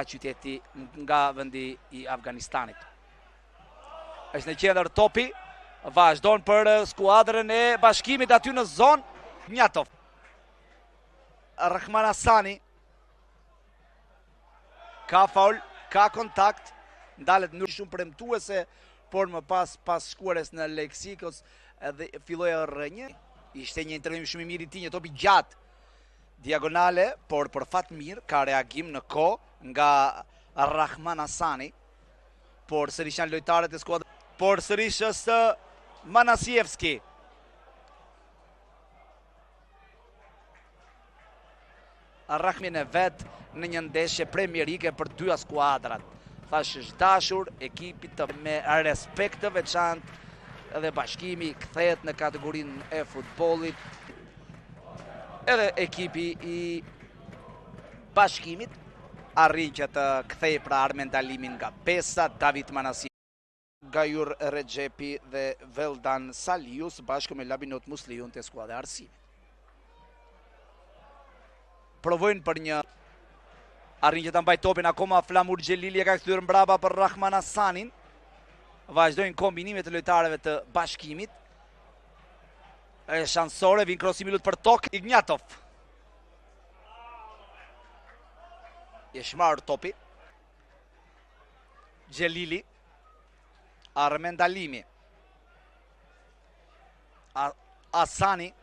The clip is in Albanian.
qyteti nga vendi i Afganistanit. Është në qendër topi, vazhdon për skuadrën e Bashkimit aty në zonë. Njatov. Rahman Hasani. Ka faul, ka kontakt, ndalet në shumë premtuese, por më pas shkuarës në Leksikos edhe filloi rrënje. Ishte një intervjim shumë i mirë i tij, një top i gjatë diagonale, por për fat mirë ka reagim në kohë nga Rahman Hasani, por sërish janë lojtarët e skuadrës, por sërish është Manasievski. Rahmin e vet në një ndeshje premierike për dyja skuadrat. Thash është dashur ekipit me respekt të veçantë, edhe Bashkimi kthehet në kategorinë e futbollit. Edhe ekipi i Bashkimit arrin që të kthejë pra mendalimin nga pesa. David Manasi, Gajur Rexhepi dhe Veldan Salius bashkë me Labinot Musliun të skuadra arsimit. Provojnë për një arrin që të mbaj topin akoma Flamur Xhelili, e ka kthyer mbrapa për Rahman Hasanin. Vazhdojnë kombinimet të lojtarëve të Bashkimit. E shansore, vin krosimi lut për tokë. Ignatov. E shmarr topi. Xhelili. Armend Alimi. Hasani.